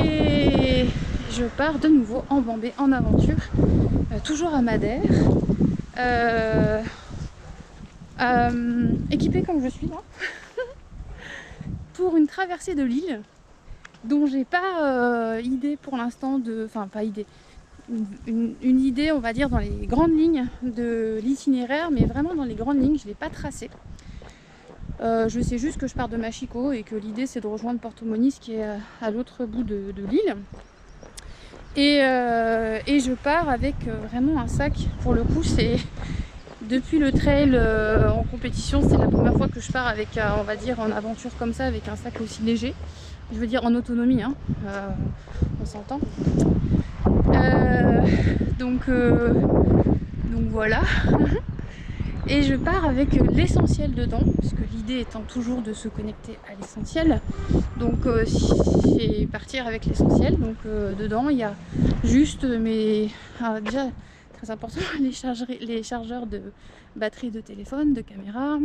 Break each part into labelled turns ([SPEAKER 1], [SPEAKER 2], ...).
[SPEAKER 1] Et je pars de nouveau en Bambée, en aventure, toujours à Madère, équipée comme je suis là, pour une traversée de l'île dont j'ai pas idée pour l'instant de... Enfin, pas idée. Une idée, on va dire, dans les grandes lignes de l'itinéraire, mais vraiment dans les grandes lignes, je ne l'ai pas tracé. Je sais juste que je pars de Machico et que l'idée c'est de rejoindre Porto Moniz qui est à l'autre bout de l'île. Et je pars avec vraiment un sac, pour le coup c'est depuis le trail en compétition, c'est la première fois que je pars avec, on va dire, en aventure comme ça, avec un sac aussi léger. Je veux dire en autonomie, hein. On s'entend. Donc voilà. Et je pars avec l'essentiel dedans, parce que l'idée étant toujours de se connecter à l'essentiel. Donc c'est partir avec l'essentiel. Donc dedans il y a juste mes... déjà très important, les chargeurs de batterie de téléphone, de caméra.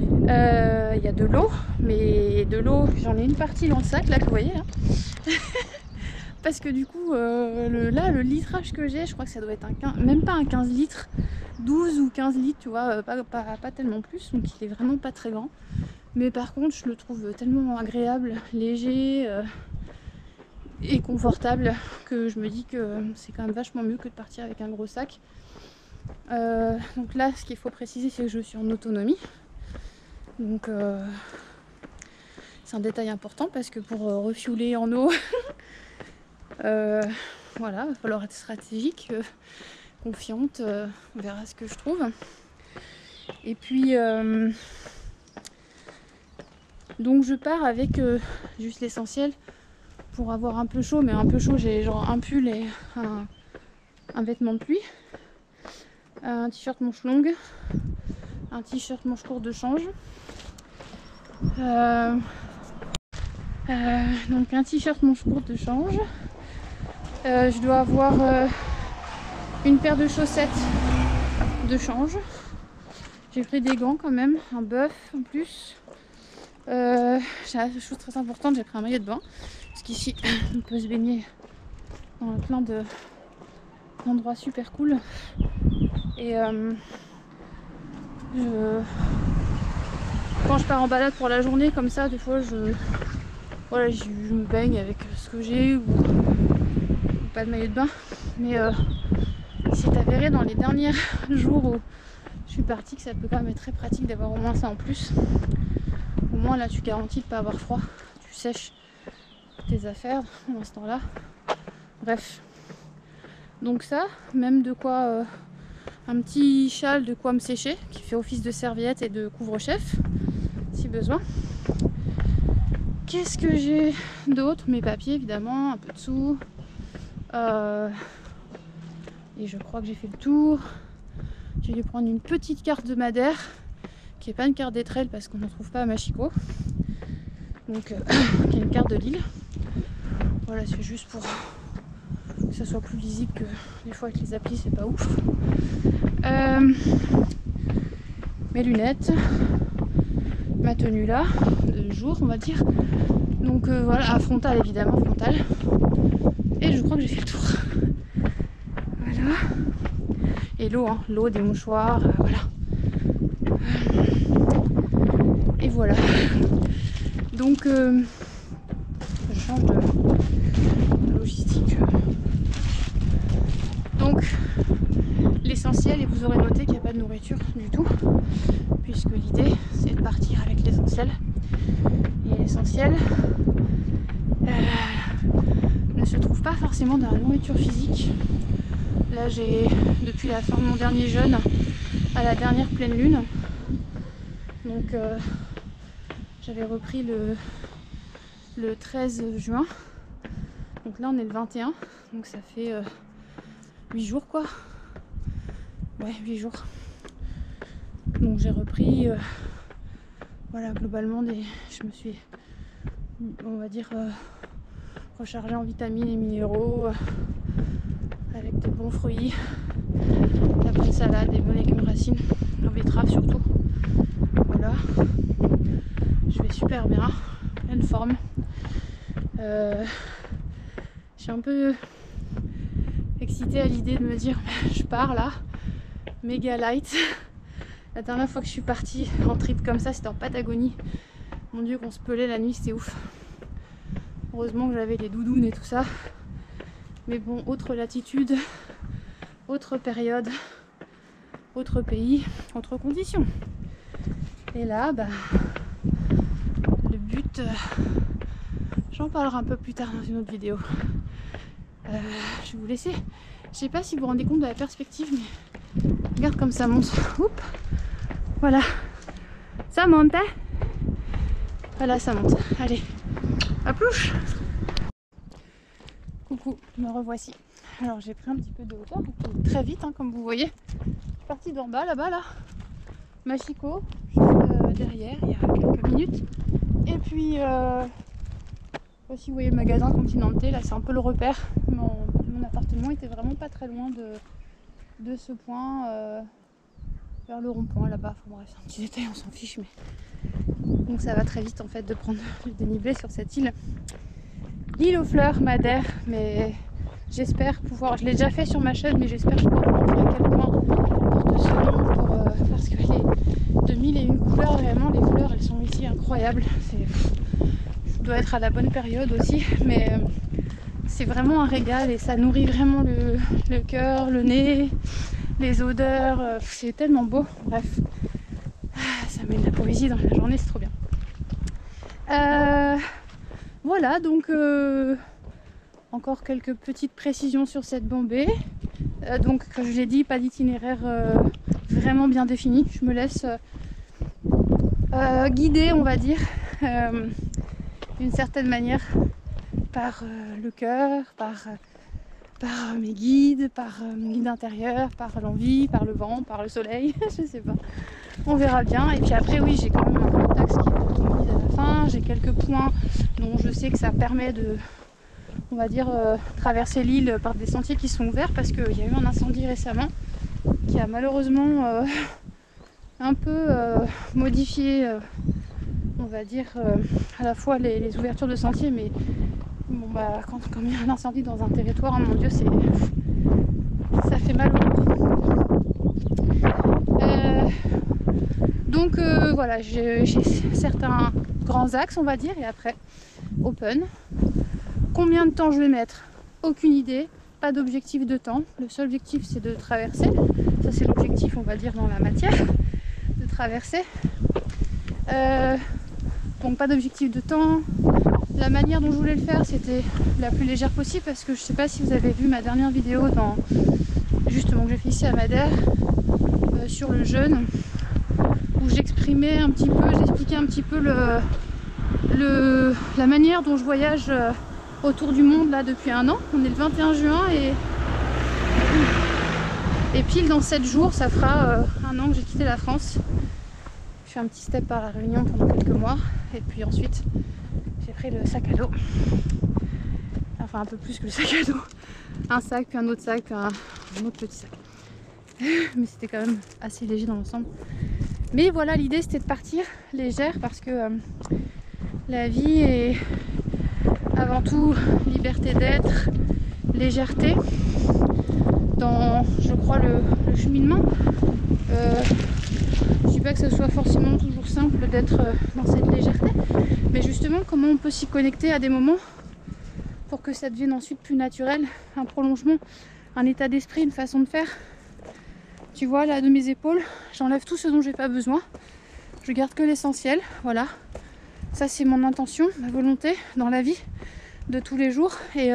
[SPEAKER 1] Il y a de l'eau, mais de l'eau j'en ai une partie dans le sac là que vous voyez là. Parce que du coup le litrage que j'ai, je crois que ça doit être même pas un 15 litres, 12 ou 15 litres, tu vois, pas tellement plus, donc il est vraiment pas très grand. Mais par contre je le trouve tellement agréable, léger et confortable que je me dis que c'est quand même vachement mieux que de partir avec un gros sac. Donc là ce qu'il faut préciser c'est que je suis en autonomie. Donc c'est un détail important parce que pour refueler en eau, voilà, il va falloir être stratégique, confiante, on verra ce que je trouve. Et puis donc je pars avec juste l'essentiel pour avoir un peu chaud, mais un peu chaud j'ai genre un pull et un vêtement de pluie, un t-shirt manche longue, un t-shirt manche courte de change, donc un t-shirt manche courte de change. Je dois avoir une paire de chaussettes de change. J'ai pris des gants quand même, un buff en plus. J'ai une chose très importante, j'ai pris un maillot de bain. Parce qu'ici, on peut se baigner dans plein d'endroits super cool. Et quand je pars en balade pour la journée comme ça, des fois je me baigne avec ce que j'ai ou pas de maillot de bain. Mais c'est avéré dans les derniers jours où je suis partie que ça peut quand même être très pratique d'avoir au moins ça en plus. Au moins là tu garantis de pas avoir froid, tu sèches tes affaires dans ce temps-là. Bref, donc ça, même de quoi un petit châle de quoi me sécher qui fait office de serviette et de couvre-chef si besoin. Qu'est-ce que j'ai d'autre? Mes papiers évidemment, un peu de sous. Et je crois que j'ai fait le tour. J'ai dû prendre une petite carte de Madère qui n'est pas une carte des trails parce qu'on n'en trouve pas à Machico. Donc qui est une carte de l'île. Voilà, c'est juste pour que ça soit plus lisible que des fois avec les applis, c'est pas ouf. Mes lunettes, ma tenue là, de jour on va dire. Donc voilà, frontal évidemment, frontal. Et je crois que j'ai fait le tour. Voilà. Et l'eau, hein, l'eau, des mouchoirs, voilà. Et voilà. Donc je change de logistique. Donc l'essentiel, et vous aurez noté qu'il n'y a pas de nourriture du tout, puisque l'idée c'est de partir avec l'essentiel. Et l'essentiel ne se trouve pas forcément dans la nourriture physique. Là j'ai, depuis la fin de mon dernier jeûne à la dernière pleine lune, donc j'avais repris le 13 juin, donc là on est le 21, donc ça fait 8 jours quoi, ouais 8 jours, donc j'ai repris voilà globalement je me suis, on va dire, rechargée en vitamines et minéraux, avec des bons fruits, de la bonne salade, des bons légumes racines, en betterave surtout. Voilà, je vais super bien, pleine forme. suis un peu excitée à l'idée de me dire je pars là, méga light. La dernière fois que je suis partie en trip comme ça, c'était en Patagonie. Mon dieu, qu'on se pelait la nuit, c'était ouf. Heureusement que j'avais les doudounes et tout ça. Mais bon, autre latitude, autre période, autre pays, autre conditions. Et là, bah, le but, j'en parlerai un peu plus tard dans une autre vidéo. Je vais vous laisser. Je sais pas si vous vous rendez compte de la perspective, mais regarde comme ça monte. Oups. Voilà. Ça monte, hein? Voilà, ça monte. Allez, à plouche. Coucou, me revoici. Alors j'ai pris un petit peu de hauteur, très vite, hein, comme vous voyez. Je suis partie d'en bas, là-bas, là. Machiko, juste derrière, il y a quelques minutes. Et puis, si vous voyez le magasin Continental, là c'est un peu le repère. Mon appartement était vraiment pas très loin de ce point, vers le rond-point là-bas. Enfin bref, c'est un petit détail, on s'en fiche, mais... Donc ça va très vite en fait de prendre le dénivelé sur cette île. L'île aux fleurs, Madère, mais j'espère pouvoir, je l'ai déjà fait sur ma chaîne, mais j'espère pouvoir vous montrer à quel point porte ce nom, parce que les 2001 couleurs, vraiment les fleurs elles sont ici incroyables. Je dois être à la bonne période aussi, mais c'est vraiment un régal et ça nourrit vraiment le cœur, le nez, les odeurs, c'est tellement beau, bref. Ça met de la poésie dans la journée, c'est trop bien. Voilà, donc encore quelques petites précisions sur cette bombée. Donc, comme je l'ai dit, pas d'itinéraire vraiment bien défini. Je me laisse guider, on va dire, d'une certaine manière, par le cœur, par mes guides, par mon guide intérieur, par l'envie, par le vent, par le soleil, je sais pas. On verra bien. Et puis après, oui, j'ai quand même un grand axe qui est conduit à la fin. J'ai quelques points dont je sais que ça permet de, on va dire, traverser l'île par des sentiers qui sont ouverts parce qu'il y a eu un incendie récemment qui a malheureusement un peu modifié, on va dire, à la fois les ouvertures de sentiers, mais bon, bah, quand il y a un incendie dans un territoire, hein, mon Dieu, ça fait mal au cœur. Donc voilà, j'ai certains grands axes, on va dire, et après, open. Combien de temps je vais mettre? Aucune idée, pas d'objectif de temps. Le seul objectif, c'est de traverser. Ça, c'est l'objectif, on va dire, dans la matière, de traverser. Donc pas d'objectif de temps. La manière dont je voulais le faire, c'était la plus légère possible, parce que je sais pas si vous avez vu ma dernière vidéo justement que j'ai fait ici à Madère, sur le jeûne, où j'exprimais un petit peu, j'expliquais un petit peu la manière dont je voyage autour du monde là depuis un an. On est le 21 juin et pile dans 7 jours ça fera un an que j'ai quitté la France. Je fais un petit step par la Réunion pendant quelques mois et puis ensuite j'ai pris le sac à dos, enfin un peu plus que le sac à dos, un sac puis un autre sac puis un autre petit sac, mais c'était quand même assez léger dans l'ensemble. Mais voilà, l'idée c'était de partir légère parce que la vie est avant tout liberté d'être, légèreté dans, je crois, le cheminement. Je dis pas que ce soit forcément toujours simple d'être dans cette légèreté, mais justement comment on peut s'y connecter à des moments pour que ça devienne ensuite plus naturel, un prolongement, un état d'esprit, une façon de faire. Tu vois là de mes épaules, j'enlève tout ce dont j'ai pas besoin, je garde que l'essentiel, voilà. Ça c'est mon intention, ma volonté dans la vie de tous les jours, et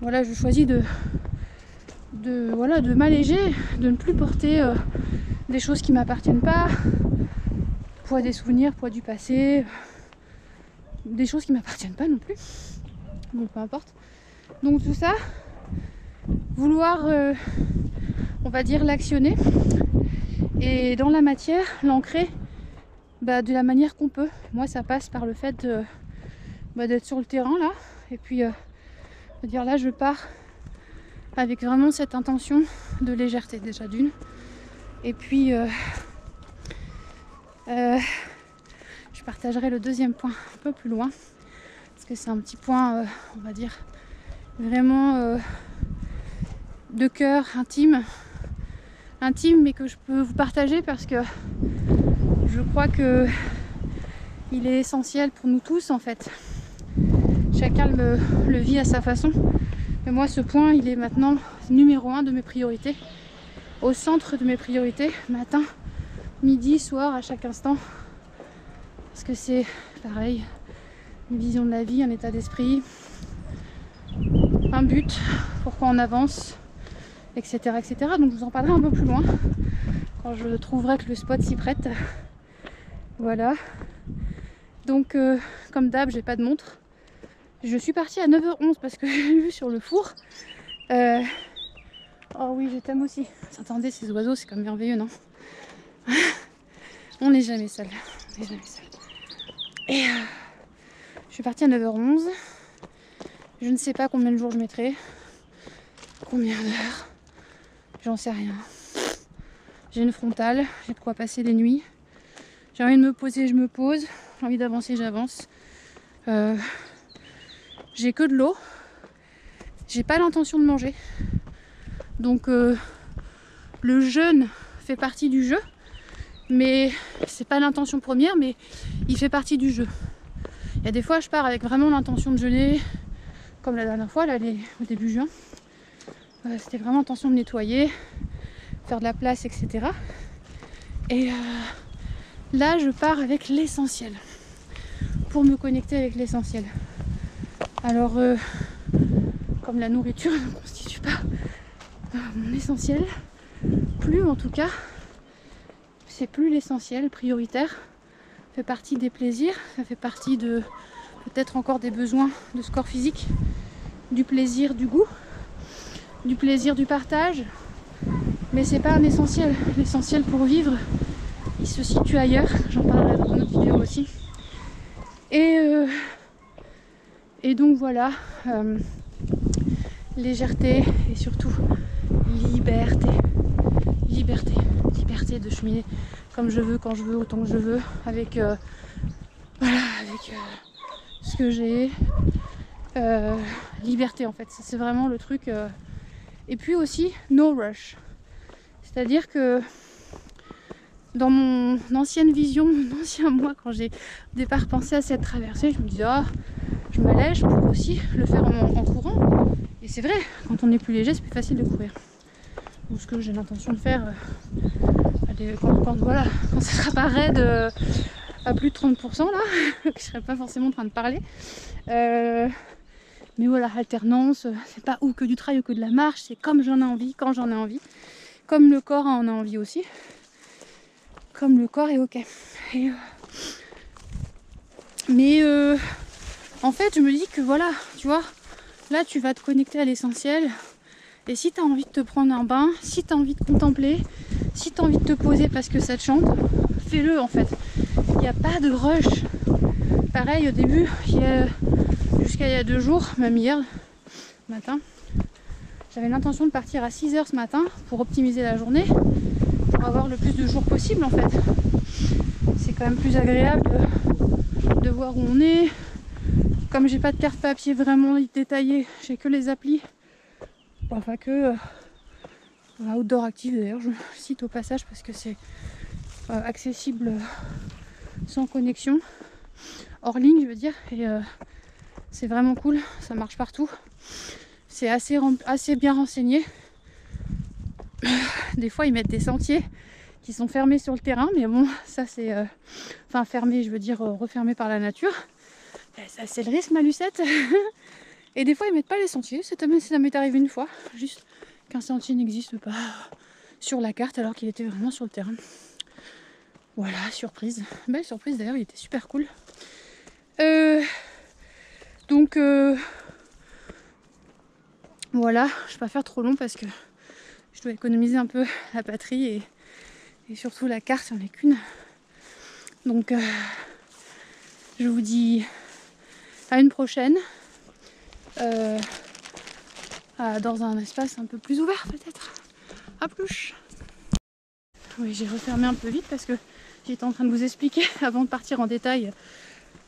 [SPEAKER 1] voilà, je choisis de m'alléger, de ne plus porter des choses qui m'appartiennent pas, poids des souvenirs, poids du passé, des choses qui m'appartiennent pas non plus, bon peu importe. Donc tout ça, vouloir on va dire l'actionner et dans la matière l'ancrer de la manière qu'on peut. Moi ça passe par le fait d'être sur le terrain là, et puis de dire là je pars avec vraiment cette intention de légèreté déjà d'une, et puis je partagerai le deuxième point un peu plus loin parce que c'est un petit point on va dire vraiment de cœur, intime, mais que je peux vous partager parce que je crois que il est essentiel pour nous tous en fait. Chacun le vit à sa façon. Mais moi, ce point, il est maintenant numéro 1 de mes priorités, au centre de mes priorités, matin, midi, soir, à chaque instant. Parce que c'est pareil, une vision de la vie, un état d'esprit, un but, pourquoi on avance, etc., etc. Donc je vous en parlerai un peu plus loin, quand je trouverai que le spot s'y prête. Voilà. Donc, comme d'hab, j'ai pas de montre. Je suis partie à 9h11 parce que j'ai vu sur le four. Oh oui, je t'aime aussi. Vous entendez ces oiseaux, c'est comme merveilleux, non? On n'est jamais seul. On n'est jamais seul. Et je suis partie à 9h11. Je ne sais pas combien de jours je mettrai. Combien d'heures. J'en sais rien. J'ai une frontale. J'ai de quoi passer des nuits. J'ai envie de me poser, je me pose. J'ai envie d'avancer, j'avance. J'ai que de l'eau. J'ai pas l'intention de manger. Donc le jeûne fait partie du jeu. Mais c'est pas l'intention première, mais il fait partie du jeu. Il y a des fois, je pars avec vraiment l'intention de jeûner, comme la dernière fois, là, au début juin. C'était vraiment l'intention de nettoyer, faire de la place, etc. Et là, je pars avec l'essentiel, pour me connecter avec l'essentiel. Alors, comme la nourriture ne constitue pas mon essentiel, plus en tout cas, c'est plus l'essentiel, prioritaire, ça fait partie des plaisirs, ça fait partie de peut-être encore des besoins de ce corps physique, du plaisir, du goût, du plaisir du partage, mais c'est pas un essentiel. L'essentiel pour vivre, il se situe ailleurs, j'en parlerai dans une autre vidéo aussi. Et donc voilà, légèreté et surtout liberté. Liberté de cheminer comme je veux, quand je veux, autant que je veux, avec ce que j'ai. Liberté en fait, c'est vraiment le truc. Et puis aussi, no rush. C'est-à-dire que dans mon ancienne vision, mon ancien moi, quand j'ai au départ pensé à cette traversée, je me disais, je m'allège pour aussi le faire en courant. Et c'est vrai, quand on est plus léger, c'est plus facile de courir. Ou ce que j'ai l'intention de faire quand ça sera pas raide à plus de 30% là, que je serai pas forcément en train de parler. Mais voilà, alternance, c'est pas ou que du trail ou que de la marche, c'est comme j'en ai envie, quand j'en ai envie. Comme le corps en a envie aussi. Comme le corps est ok. Mais en fait, je me dis que voilà, tu vois, là tu vas te connecter à l'essentiel. Et si tu as envie de te prendre un bain, si tu as envie de contempler, si tu as envie de te poser parce que ça te chante, fais-le en fait. Il n'y a pas de rush. Pareil au début, jusqu'à il y a 2 jours, même hier matin, j'avais l'intention de partir à 6h ce matin pour optimiser la journée, pour avoir le plus de jours possible en fait. C'est quand même plus agréable de voir où on est. Comme j'ai pas de carte papier vraiment détaillée, j'ai que les applis. Enfin que Outdoor Active d'ailleurs, je cite au passage parce que c'est accessible sans connexion, hors ligne je veux dire, et c'est vraiment cool, ça marche partout, c'est assez bien renseigné. Des fois ils mettent des sentiers qui sont fermés sur le terrain, mais bon ça c'est enfin fermés, je veux dire refermés par la nature, et ça c'est le risque ma Lucette. Et des fois ils mettent pas les sentiers, ça m'est arrivé une fois, juste qu'un sentier n'existe pas sur la carte alors qu'il était vraiment sur le terrain. Voilà, surprise. Belle surprise d'ailleurs, il était super cool. Donc voilà, je vais pas faire trop long parce que je dois économiser un peu la batterie et surtout la carte, il n'y en a qu'une. Donc je vous dis à une prochaine. Dans un espace un peu plus ouvert peut-être. À plus. Oui, j'ai refermé un peu vite parce que j'étais en train de vous expliquer avant de partir en détail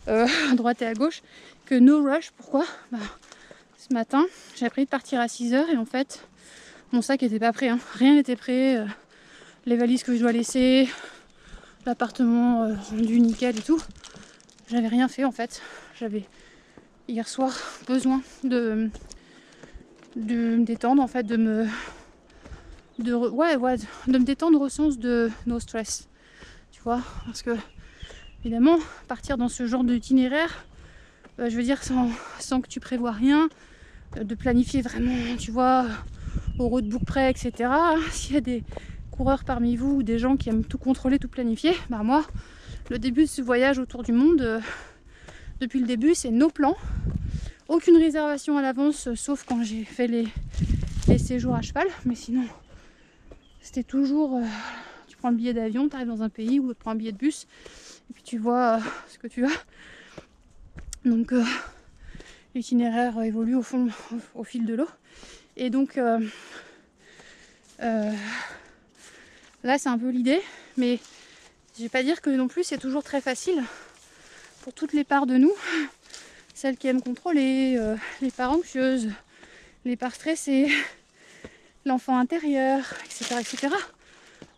[SPEAKER 1] à droite et à gauche que no rush. Pourquoi Ce matin, j'avais prévu de partir à 6 h et en fait, mon sac n'était pas prêt. Hein. Rien n'était prêt. Les valises que je dois laisser, l'appartement rendu nickel et tout. J'avais rien fait en fait. J'avais hier soir besoin de me détendre en fait, de me détendre au sens de no stress. Tu vois, parce que évidemment, partir dans ce genre d'itinéraire, je veux dire sans que tu prévois rien, de planifier vraiment, tu vois, au roadbook près, etc. S'il y a des coureurs parmi vous ou des gens qui aiment tout contrôler, tout planifier, bah moi, le début de ce voyage autour du monde, depuis le début, c'est nos plans. Aucune réservation à l'avance, sauf quand j'ai fait les séjours à cheval, mais sinon, c'était toujours, tu prends le billet d'avion, tu arrives dans un pays ou tu prends un billet de bus, et puis tu vois ce que tu as. Donc l'itinéraire évolue au fil de l'eau. Et donc là c'est un peu l'idée, mais je vais pas dire que non plus c'est toujours très facile pour toutes les parts de nous, celles qui aiment contrôler, les parts anxieuses, les parts stressées, l'enfant intérieur, etc., etc.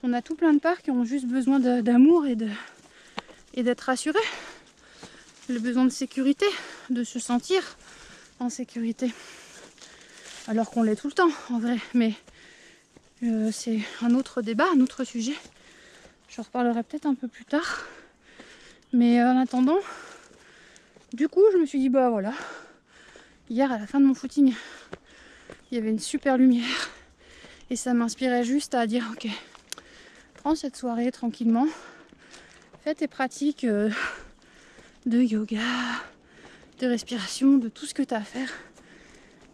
[SPEAKER 1] On a tout plein de parts qui ont juste besoin d'amour et d'être rassurées. Le besoin de sécurité, de se sentir en sécurité. Alors qu'on l'est tout le temps en vrai, mais c'est un autre débat, un autre sujet. Je reparlerai peut-être un peu plus tard. Mais en attendant, du coup je me suis dit bah voilà, hier à la fin de mon footing, il y avait une super lumière et ça m'inspirait juste à dire ok, prends cette soirée tranquillement, fais tes pratiques de yoga, de respiration, de tout ce que tu as à faire,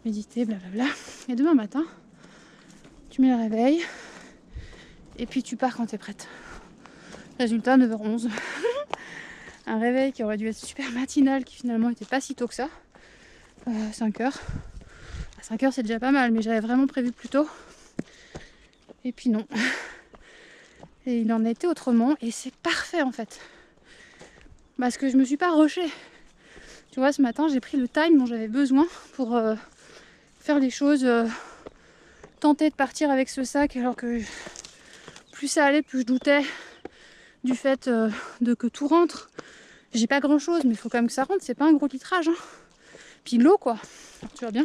[SPEAKER 1] méditer, blablabla. Et demain matin, tu mets le réveil et puis tu pars quand tu es prête. Résultat, 9h11. Un réveil qui aurait dû être super matinal, qui finalement n'était pas si tôt que ça. 5h. À 5h, c'est déjà pas mal, mais j'avais vraiment prévu plus tôt. Et puis non. Et il en a été autrement, et c'est parfait en fait. Parce que je me suis pas rushée. Tu vois, ce matin, j'ai pris le time dont j'avais besoin pour faire les choses, tenter de partir avec ce sac, alors que plus ça allait, plus je doutais du fait de que tout rentre. J'ai pas grand chose, mais il faut quand même que ça rentre, c'est pas un gros litrage. Hein. Puis l'eau quoi, alors, tu vois bien,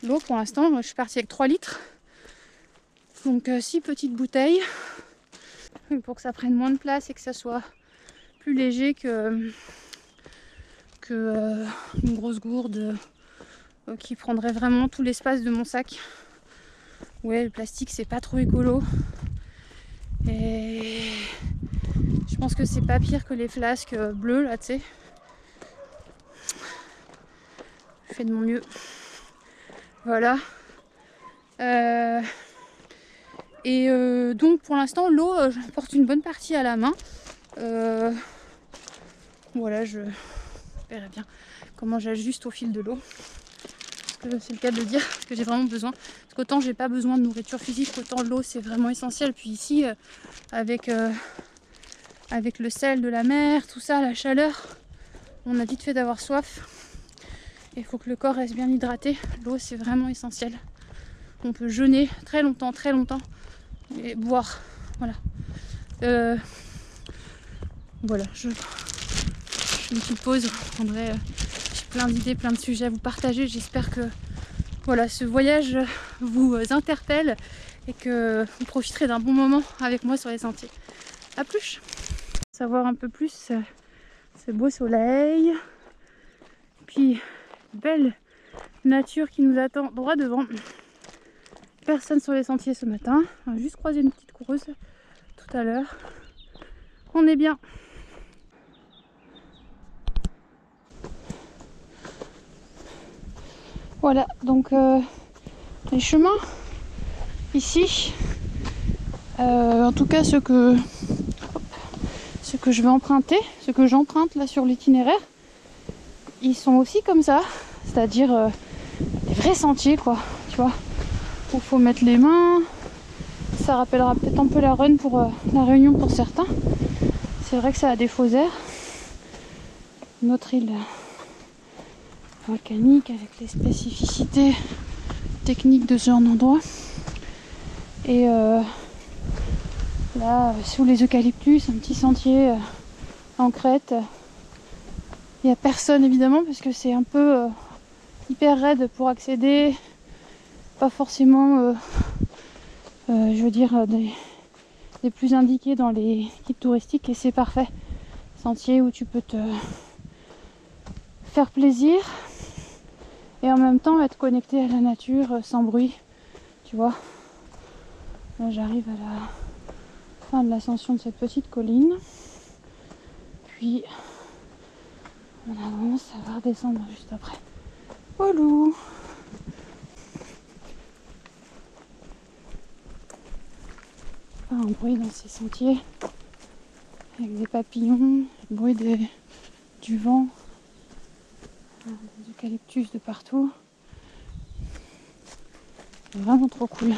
[SPEAKER 1] l'eau pour l'instant, je suis partie avec 3 litres. Donc 6 petites bouteilles, pour que ça prenne moins de place et que ça soit plus léger que une grosse gourde qui prendrait vraiment tout l'espace de mon sac. Ouais, le plastique c'est pas trop écolo. Et je pense que c'est pas pire que les flasques bleues là, tu sais. Je fais de mon mieux. Voilà. Donc pour l'instant l'eau, je porte une bonne partie à la main. Voilà, je verrai bien comment j'ajuste au fil de l'eau. Parce que c'est le cas de le dire, parce que j'ai vraiment besoin. Parce qu'autant j'ai pas besoin de nourriture physique, autant l'eau c'est vraiment essentiel. Puis ici, avec le sel de la mer, tout ça, la chaleur, on a vite fait d'avoir soif. Il faut que le corps reste bien hydraté. L'eau c'est vraiment essentiel. On peut jeûner très longtemps et boire. Voilà. Voilà, je me suppose, en vrai, j'ai plein d'idées, plein de sujets à vous partager. J'espère que voilà, ce voyage vous interpelle et que vous profiterez d'un bon moment avec moi sur les sentiers. A plus. Savoir un peu plus ce beau soleil, puis belle nature qui nous attend droit devant. Personne sur les sentiers ce matin. On a juste croisé une petite coureuse tout à l'heure. On est bien. Voilà, donc les chemins ici, en tout cas ce que je vais emprunter, ce que j'emprunte là sur l'itinéraire, ils sont aussi comme ça, c'est-à-dire des vrais sentiers quoi, tu vois, où il faut mettre les mains. Ça rappellera peut-être un peu la run pour la Réunion pour certains. C'est vrai que ça a des faux airs. Notre île volcanique avec les spécificités techniques de ce genre d'endroit. Et là, sous les eucalyptus, un petit sentier en crête. Il n'y a personne évidemment parce que c'est un peu hyper raide pour accéder. Pas forcément, je veux dire, des plus indiqués dans les guides touristiques, et c'est parfait. Sentier où tu peux te faire plaisir et en même temps être connecté à la nature sans bruit, tu vois. Là j'arrive à la fin de l'ascension de cette petite colline, puis on avance, ça va redescendre juste après. Oh loup! Pas un bruit dans ces sentiers avec des papillons, le bruit du vent, des eucalyptus de partout. C'est vraiment trop cool.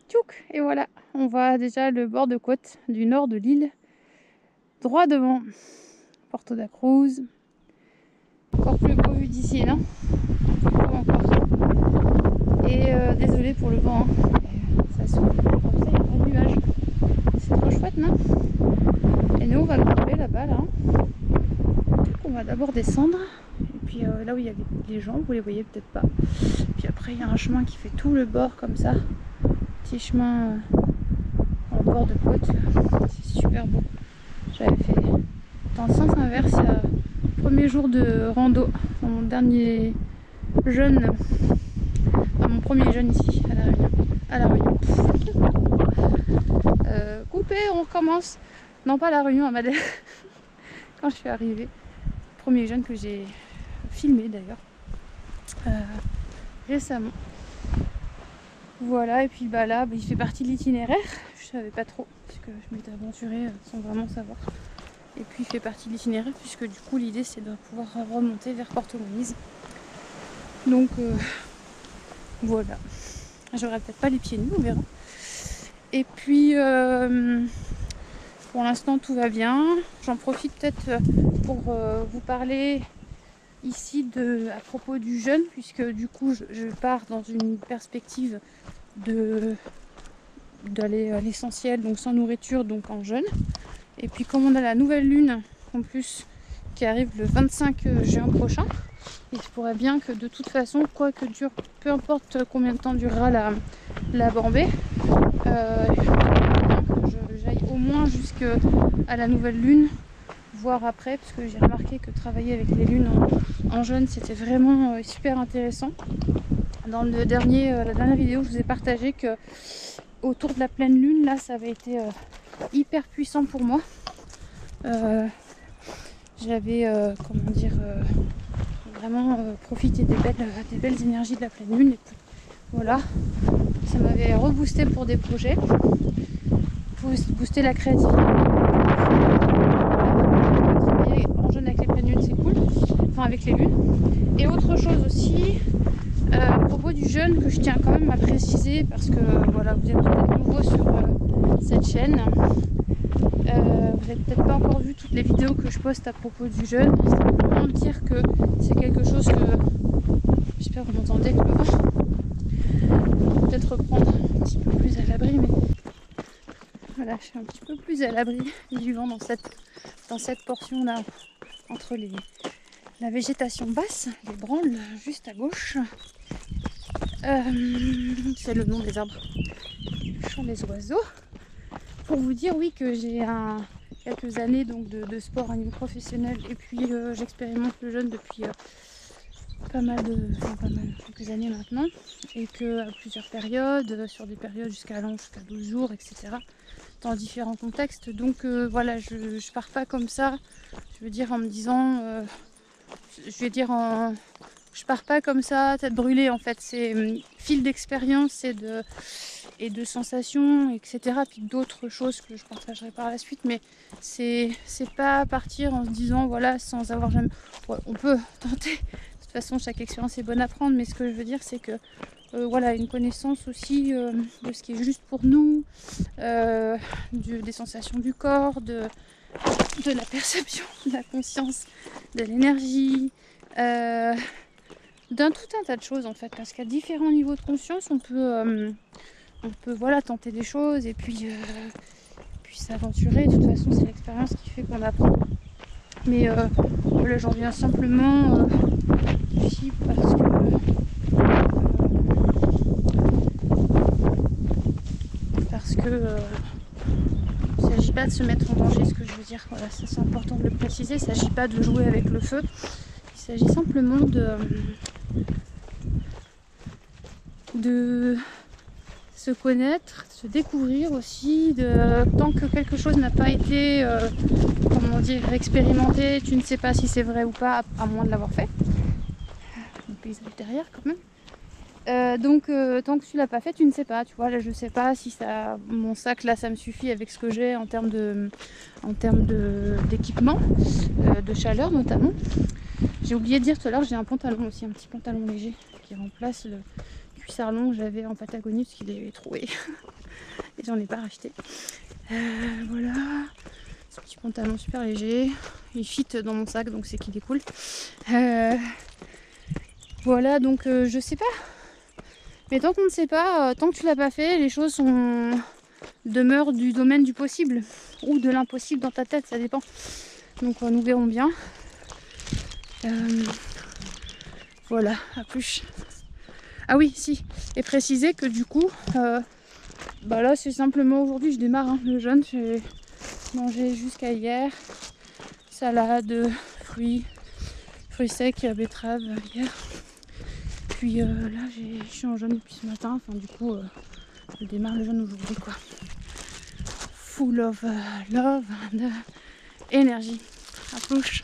[SPEAKER 1] Tchouk! Et voilà, on voit déjà le bord de côte du nord de l'île, droit devant Porto da Cruz. Encore plus beau vu d'ici, là. Encore. Et désolé pour le vent, hein. Ça souffle comme ça, il n'y a pas de nuages. C'est trop chouette, non? Et nous, on va grimper là-bas, là. On va d'abord descendre. Et puis là où il y a les gens, vous les voyez peut-être pas. Puis après, il y a un chemin qui fait tout le bord comme ça. Petit chemin en bord de côte, là. C'est super beau. J'avais fait dans le sens inverse premier jour de rando, dans mon dernier jeûne, dans mon premier jeûne ici à La Réunion. Coupé, on recommence. Non, pas à La Réunion, à Madère. Quand je suis arrivée, premier jeûne que j'ai filmé d'ailleurs récemment. Voilà, et puis bah là, il fait partie de l'itinéraire. Je savais pas trop, puisque je m'étais aventurée sans vraiment savoir. Et puis il fait partie de l'itinéraire, puisque du coup l'idée c'est de pouvoir remonter vers Porto Moniz. Donc voilà. J'aurai peut-être pas les pieds nus, on verra. Et puis pour l'instant tout va bien. J'en profite peut-être pour vous parler ici à propos du jeûne, puisque du coup je pars dans une perspective d'aller à l'essentiel, donc sans nourriture, donc en jeûne. Et puis comme on a la nouvelle lune en plus qui arrive le 25 juin prochain, il se pourrait bien que de toute façon, quoi que dure, peu importe combien de temps durera la bambée, il faut que j'aille au moins jusqu'à la nouvelle lune, voire après, parce que j'ai remarqué que travailler avec les lunes en jeûne c'était vraiment super intéressant. Dans la dernière vidéo, je vous ai partagé que autour de la pleine lune, là, ça avait été hyper puissant pour moi. J'avais, comment dire, vraiment profité des belles énergies de la pleine lune. Et puis, voilà, ça m'avait reboosté pour des projets, booster la créativité. Travailler en jeûne avec les pleines lunes, c'est cool. Enfin, avec les lunes. Et autre chose aussi, à propos du jeûne, que je tiens quand même à préciser, parce que voilà, vous êtes peut-être nouveau sur cette chaîne. Vous n'avez peut-être pas encore vu toutes les vidéos que je poste à propos du jeûne. C'est vraiment dire que c'est quelque chose que... J'espère que vous m'entendez avec le vent. Peut-être reprendre un petit peu plus à l'abri, mais... Voilà, je suis un petit peu plus à l'abri du vent dans cette portion-là, entre la végétation basse, les branles juste à gauche. C'est le nom des arbres. Le chant des oiseaux. Pour vous dire, oui, que j'ai quelques années donc, de sport à niveau professionnel, et puis j'expérimente le jeûne depuis quelques années maintenant, et que à plusieurs périodes, sur des périodes jusqu'à 12 jours, etc., dans différents contextes. Donc voilà, je pars pas comme ça, je veux dire en me disant, je pars pas comme ça, tête brûlée en fait, c'est fil d'expérience et de sensations, etc. Puis d'autres choses que je partagerai par la suite, mais c'est pas partir en se disant voilà, sans avoir jamais... Ouais, on peut tenter, de toute façon chaque expérience est bonne à prendre, mais ce que je veux dire c'est que voilà, une connaissance aussi de ce qui est juste pour nous, des sensations du corps, de la perception, de la conscience, de l'énergie, d'un tout un tas de choses en fait, parce qu'à différents niveaux de conscience, on peut voilà, tenter des choses et puis s'aventurer. De toute façon, c'est l'expérience qui fait qu'on apprend. Mais voilà, j'en viens simplement ici parce que il ne s'agit pas de se mettre en danger, ce que je veux dire. Voilà, ça c'est important de le préciser. Il ne s'agit pas de jouer avec le feu. Il s'agit simplement de se connaître, se découvrir aussi. Tant que quelque chose n'a pas été comment dire, expérimenté, tu ne sais pas si c'est vrai ou pas, à moins de l'avoir fait. Le paysage derrière quand même. Donc tant que tu l'as pas fait, tu ne sais pas, tu vois. Là je sais pas si mon sac là ça me suffit avec ce que j'ai en termes d'équipement, de chaleur notamment. J'ai oublié de dire tout à l'heure, j'ai un pantalon aussi, un petit pantalon léger qui remplace le cuissard long que j'avais en Patagonie parce qu'il est troué et j'en ai pas racheté. Voilà, ce petit pantalon super léger, il fit dans mon sac donc c'est qu'il est cool. Voilà, donc je sais pas. Mais tant qu'on ne sait pas, tant que tu l'as pas fait, les choses demeurent du domaine du possible ou de l'impossible dans ta tête, ça dépend. Donc nous verrons bien. Voilà, à plus. Ah oui, si. Et préciser que du coup, bah là c'est simplement aujourd'hui, je démarre le jeûne. J'ai mangé jusqu'à hier. Salade, fruits secs, betterave hier. Puis là je suis en jeûne depuis ce matin, enfin du coup je démarre le jeûne aujourd'hui quoi. Full of love and energy. À plus.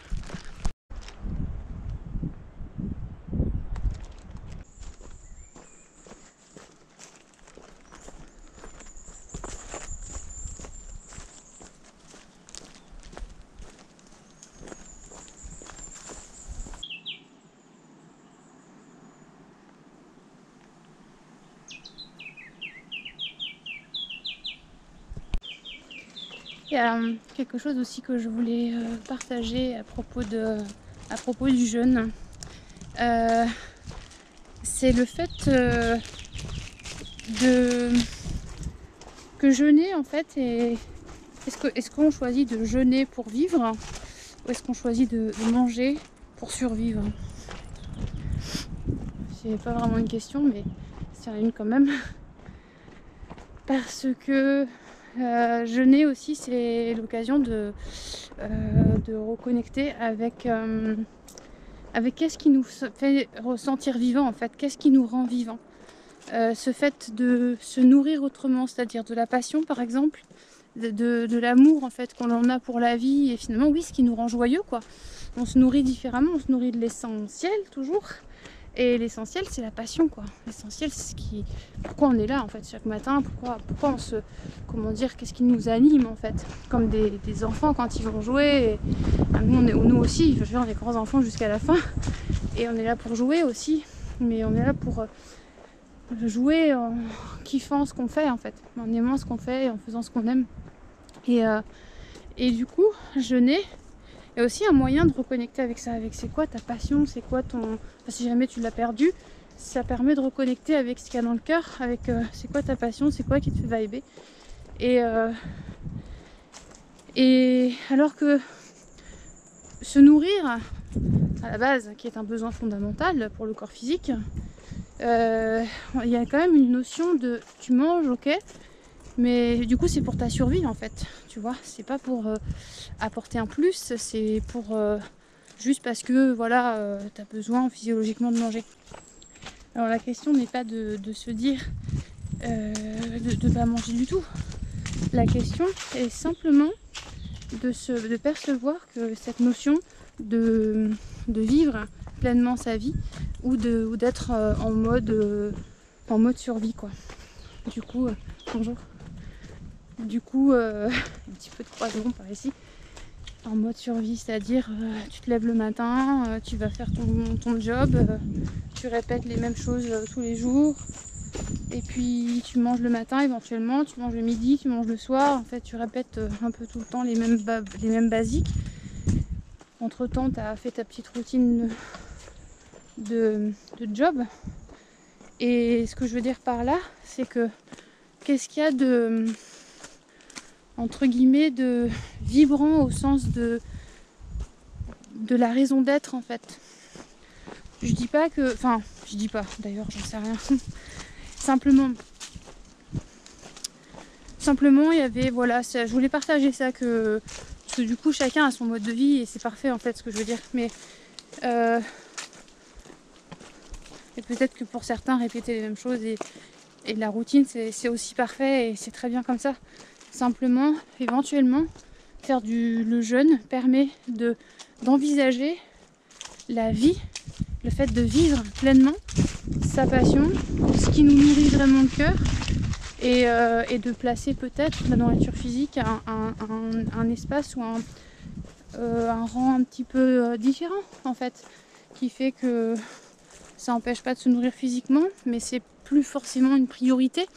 [SPEAKER 1] Il y a quelque chose aussi que je voulais partager à propos du jeûne. C'est le fait que jeûner en fait est-ce qu'on choisit de jeûner pour vivre ou est-ce qu'on choisit de manger pour survivre? C'est pas vraiment une question mais c'est une quand même. Parce que jeûner aussi c'est l'occasion de reconnecter avec qu'est-ce qui nous fait ressentir vivant en fait, qu'est-ce qui nous rend vivant. Ce fait de se nourrir autrement, c'est-à-dire de la passion par exemple, de l'amour en fait qu'on en a pour la vie et finalement oui ce qui nous rend joyeux quoi. On se nourrit différemment, on se nourrit de l'essentiel toujours. Et l'essentiel, c'est la passion, quoi. L'essentiel, c'est pourquoi on est là, en fait, chaque matin. Pourquoi on se... Comment dire, qu'est-ce qui nous anime, en fait. Comme des enfants, quand ils vont jouer. Et nous aussi, je veux dire, on est grands enfants jusqu'à la fin. Et on est là pour jouer aussi. Mais on est là pour jouer en kiffant ce qu'on fait, en fait. En aimant ce qu'on fait et en faisant ce qu'on aime. Et du coup, jeûner... Et aussi un moyen de reconnecter avec ça, avec c'est quoi ta passion, c'est quoi ton... Enfin, si jamais tu l'as perdu, ça permet de reconnecter avec ce qu'il y a dans le cœur, avec c'est quoi ta passion, c'est quoi qui te fait vibrer. Et alors que se nourrir, à la base, qui est un besoin fondamental pour le corps physique, il y a quand même une notion de tu manges, ok, mais du coup c'est pour ta survie en fait, tu vois, c'est pas pour apporter un plus, c'est pour juste parce que voilà, tu as besoin physiologiquement de manger. Alors la question n'est pas de se dire de pas manger du tout. La question est simplement de percevoir que cette notion de vivre pleinement sa vie ou d'être en mode survie quoi. Du coup, bonjour. Du coup, un petit peu de croisement par ici. en mode survie, c'est-à-dire tu te lèves le matin, tu vas faire ton job, tu répètes les mêmes choses tous les jours, et puis tu manges le matin éventuellement, tu manges le midi, tu manges le soir, en fait tu répètes un peu tout le temps les mêmes basiques. Entre temps tu as fait ta petite routine de job, et ce que je veux dire par là, c'est que qu'est-ce qu'il y a de, entre guillemets, de vibrant au sens de la raison d'être en fait. Je dis pas que... Enfin, je dis pas, d'ailleurs, j'en sais rien. Simplement, il y avait... Voilà, je voulais partager ça, parce que du coup, chacun a son mode de vie, et c'est parfait, en fait, ce que je veux dire. Mais... et peut-être que pour certains, répéter les mêmes choses et la routine, c'est aussi parfait, et c'est très bien comme ça. Simplement, éventuellement, faire le jeûne permet d'envisager la vie, le fait de vivre pleinement sa passion, ce qui nous nourrit vraiment le cœur, et de placer peut-être la nourriture physique à un espace ou un rang un petit peu différent en fait, qui fait que ça n'empêche pas de se nourrir physiquement, mais c'est plus forcément une priorité.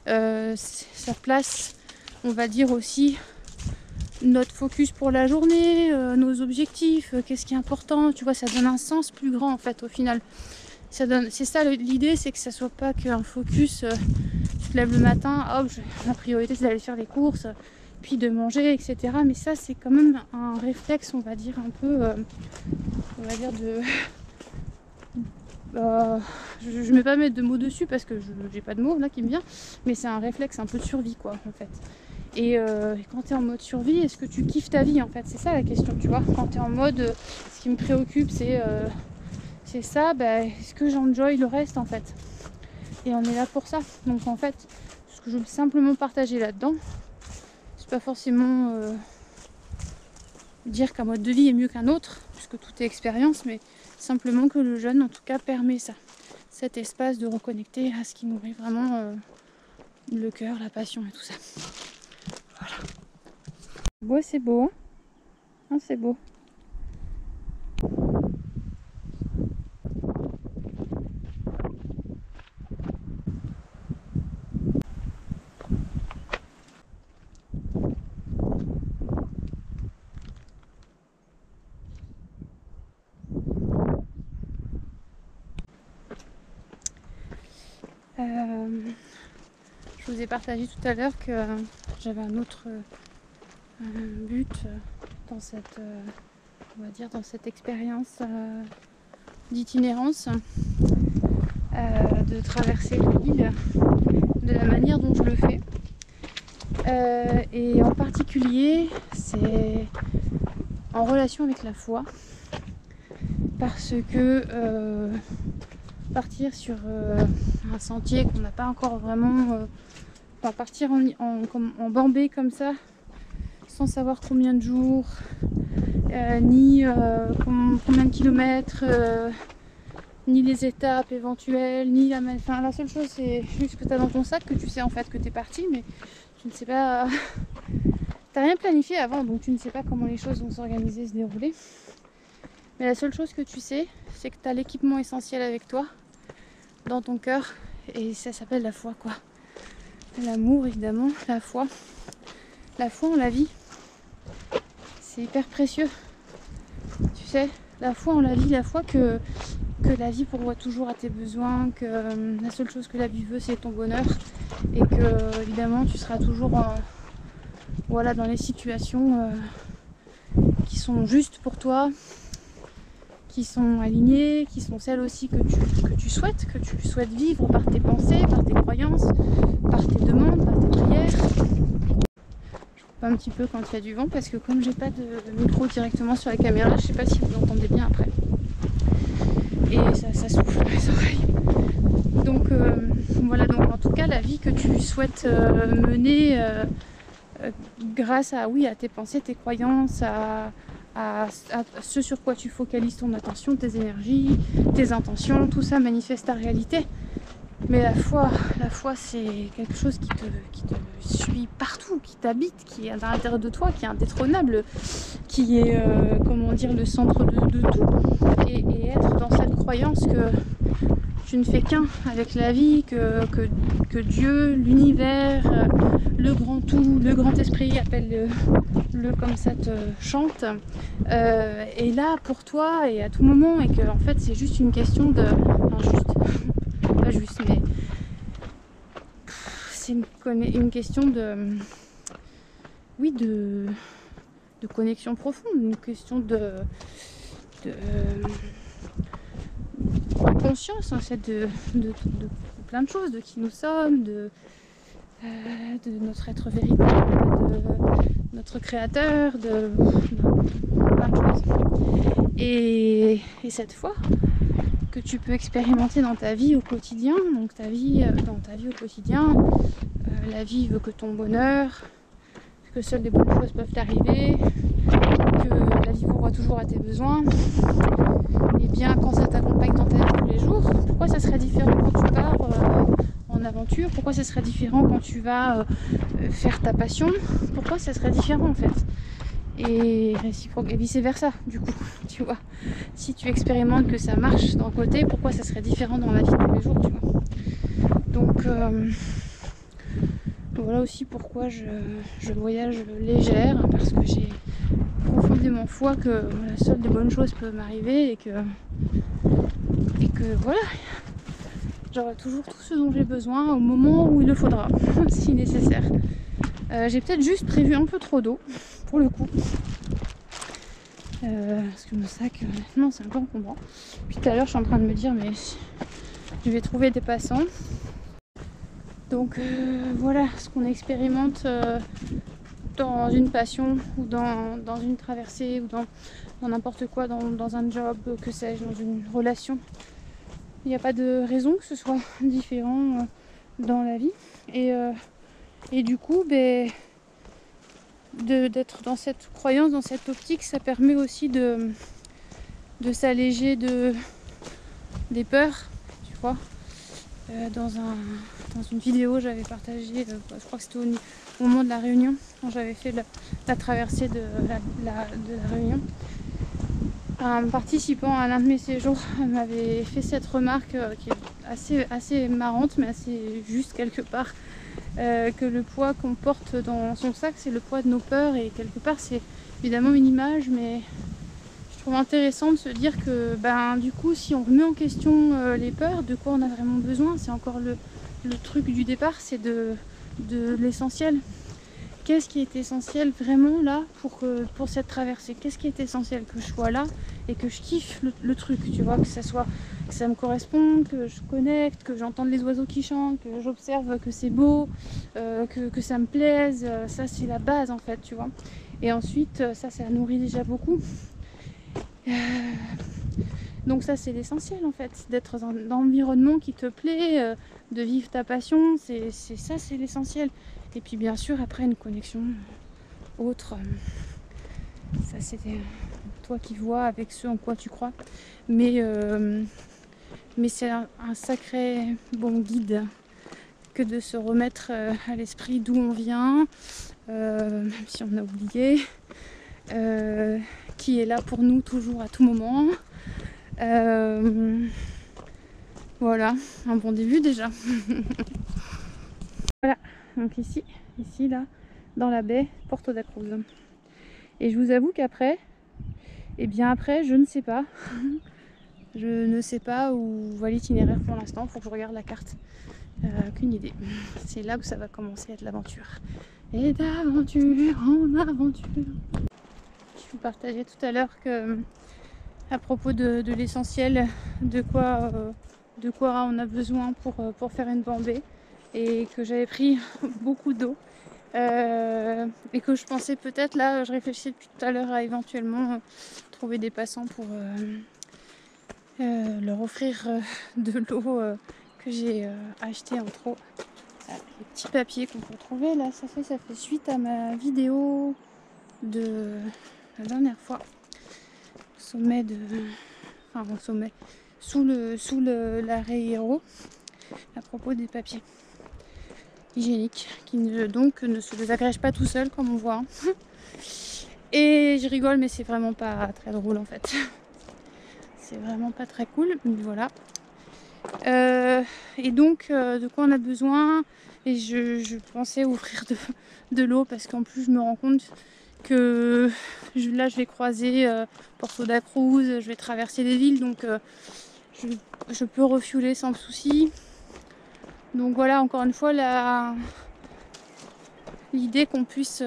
[SPEAKER 1] Ça place, on va dire aussi, notre focus pour la journée, nos objectifs, qu'est-ce qui est important, tu vois, ça donne un sens plus grand en fait au final. C'est ça l'idée, c'est que ça soit pas qu'un focus, tu te lèves le matin, hop, ma priorité c'est d'aller faire les courses, puis de manger, etc. Mais ça c'est quand même un réflexe, on va dire un peu, on va dire de... je ne vais pas mettre de mots dessus parce que j'ai pas de mots là qui me vient, mais c'est un réflexe un peu de survie quoi en fait. Et quand tu es en mode survie, est-ce que tu kiffes ta vie en fait? C'est ça la question, tu vois. Quand tu es en mode, ce qui me préoccupe c'est ça, est-ce que j'enjoy le reste en fait? Et on est là pour ça. Donc en fait, ce que je veux simplement partager là-dedans, c'est pas forcément dire qu'un mode de vie est mieux qu'un autre, puisque tout est expérience, mais simplement que le jeûne en tout cas permet ça. Cet espace de reconnecter à ce qui nourrit vraiment le cœur, la passion et tout ça. Voilà. Beau, c'est beau. Hein, c'est beau. Je vous ai partagé tout à l'heure que j'avais un autre but dans cette, on va dire, dans cette expérience d'itinérance, de traverser l'île de la manière dont je le fais. Et en particulier, c'est en relation avec la foi, parce que partir sur un sentier qu'on n'a pas encore vraiment... partir en bambée comme ça, sans savoir combien de jours, ni combien de kilomètres, ni les étapes éventuelles, ni la seule chose c'est juste que tu as dans ton sac, que tu sais en fait que tu es parti, mais tu ne sais pas... T'as rien planifié avant, donc tu ne sais pas comment les choses vont s'organiser, se dérouler. Mais la seule chose que tu sais, c'est que tu as l'équipement essentiel avec toi, dans ton cœur, et ça s'appelle la foi quoi. L'amour évidemment, la foi. La foi en la vie, c'est hyper précieux. Tu sais, la foi en la vie, la foi que la vie pourvoit toujours à tes besoins, que la seule chose que la vie veut c'est ton bonheur, et que évidemment tu seras toujours voilà, dans les situations qui sont justes pour toi, qui sont alignées, qui sont celles aussi que tu souhaites vivre par tes pensées, par tes croyances, par tes demandes, par tes prières. Je coupe un petit peu quand il y a du vent parce que comme j'ai pas de micro directement sur la caméra, je sais pas si vous l'entendez bien après. Et ça souffle dans les oreilles. Donc voilà, donc en tout cas la vie que tu souhaites mener grâce à tes pensées, tes croyances, à ce sur quoi tu focalises ton attention, tes énergies, tes intentions, tout ça manifeste ta réalité. Mais la foi c'est quelque chose qui te suit partout, qui t'habite, qui est à l'intérieur de toi, qui est indétrônable, qui est, comment dire, le centre de tout. Et être dans cette croyance que tu ne fais qu'un avec la vie, que Dieu, l'univers, le grand tout, le grand esprit, appelle-le comme ça te chante, est là pour toi et à tout moment, et que en fait c'est juste une question de... Enfin, juste, pas juste, mais c'est une question de... Oui, de connexion profonde, une question de conscience en fait, de plein de choses, de qui nous sommes, de notre être véritable, de notre créateur, de plein de choses. Et cette foi que tu peux expérimenter dans ta vie au quotidien, donc dans ta vie au quotidien, la vie veut que ton bonheur, que seules les bonnes choses peuvent t'arriver, que la vie pourvoit toujours à tes besoins. Et bien quand ça t'accompagne dans ta vie tous les jours, pourquoi ça serait différent quand tu pars en aventure? Pourquoi ça serait différent quand tu vas faire ta passion? Pourquoi ça serait différent en fait? Et réciproque, et vice versa du coup, tu vois. Si tu expérimentes que ça marche d'un côté, pourquoi ça serait différent dans la vie de tous les jours, tu vois. Donc voilà aussi pourquoi je voyage légère, parce que j'ai profondément foi que voilà, seules des bonnes choses peuvent m'arriver, et que voilà, j'aurai toujours tout ce dont j'ai besoin au moment où il le faudra, si nécessaire. J'ai peut-être juste prévu un peu trop d'eau, pour le coup. Parce que mon sac, honnêtement, c'est un peu encombrant. Puis tout à l'heure, je suis en train de me dire, mais je vais trouver des passants. Donc voilà ce qu'on expérimente dans une passion, ou dans une traversée, ou dans n'importe quoi, dans un job, que sais-je, dans une relation. Il n'y a pas de raison que ce soit différent dans la vie. Et du coup, d'être dans cette croyance, dans cette optique, ça permet aussi de s'alléger des peurs, tu vois. Dans une vidéo, j'avais partagé, je crois que c'était au moment de la Réunion, quand j'avais fait la traversée de la Réunion. Un participant à l'un de mes séjours m'avait fait cette remarque qui est assez marrante, mais assez juste quelque part, que le poids qu'on porte dans son sac, c'est le poids de nos peurs, et quelque part c'est évidemment une image, mais je trouve intéressant de se dire que du coup, si on remet en question les peurs, de quoi on a vraiment besoin, c'est encore le truc du départ, c'est de l'essentiel. Qu'est-ce qui est essentiel vraiment là pour cette traversée? Qu'est-ce qui est essentiel? Que je sois là et que je kiffe le truc, tu vois, que ça me corresponde, que je connecte, que j'entende les oiseaux qui chantent, que j'observe que c'est beau, que ça me plaise. Ça, c'est la base en fait, tu vois. Et ensuite, ça nourrit déjà beaucoup. Donc ça, c'est l'essentiel en fait, d'être dans un environnement qui te plaît, de vivre ta passion, c'est ça, c'est l'essentiel. Et puis bien sûr, après, une connexion autre, ça c'est toi qui vois avec ce en quoi tu crois. Mais c'est un sacré bon guide que de se remettre à l'esprit d'où on vient, même si on a oublié, qui est là pour nous toujours à tout moment. Voilà, un bon début déjà. Voilà, donc ici là, dans la baie Porto da Cruz. Et je vous avoue qu'après, je ne sais pas. Je ne sais pas où va l'itinéraire pour l'instant, faut que je regarde la carte. Aucune idée. C'est là où ça va commencer à être l'aventure. Et d'aventure en aventure. Je vous partageais tout à l'heure que, à propos de l'essentiel, de quoi on a besoin pour faire une bambée, et que j'avais pris beaucoup d'eau, et que je pensais peut-être, là je réfléchissais depuis tout à l'heure à éventuellement trouver des passants pour leur offrir de l'eau que j'ai acheté en trop. Les petits papiers qu'on peut trouver là, ça fait suite à ma vidéo de la dernière fois, au sommet, sous l'arrêt Hérault. à propos des papiers hygiéniques qui donc ne se désagrègent pas tout seuls comme on voit. Et je rigole, mais c'est vraiment pas très drôle en fait. C'est vraiment pas très cool, mais voilà. Et donc de quoi on a besoin? Et je pensais ouvrir de l'eau parce qu'en plus je me rends compte que là je vais croiser Porto da Cruz, je vais traverser des villes, donc je peux refueler sans souci. Donc voilà, encore une fois, l'idée qu'on puisse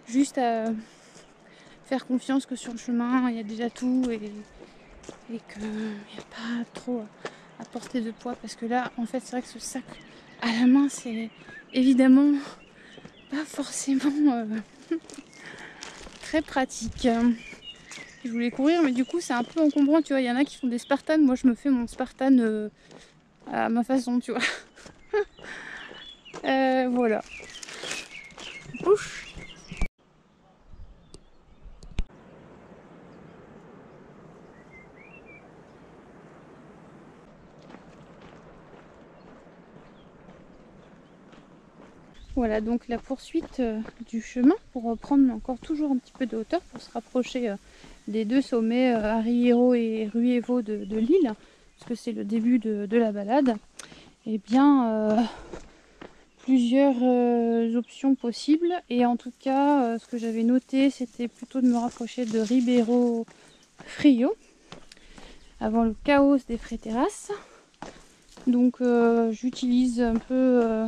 [SPEAKER 1] juste faire confiance que sur le chemin il y a déjà tout et qu'il n'y a pas trop à porter de poids, parce que là en fait c'est vrai que ce sac à la main c'est évidemment pas forcément très pratique. Je voulais courir mais du coup c'est un peu encombrant, tu vois, il y en a qui font des Spartans, moi je me fais mon Spartan à ma façon, tu vois. Voilà. Ouf. Voilà donc la poursuite du chemin pour prendre encore toujours un petit peu de hauteur pour se rapprocher des deux sommets Arriero et Ruevo de l'île, parce que c'est le début de la balade. Et bien plusieurs options possibles, et en tout cas ce que j'avais noté c'était plutôt de me rapprocher de Ribeiro Frio avant le chaos des Freiras. Donc j'utilise un peu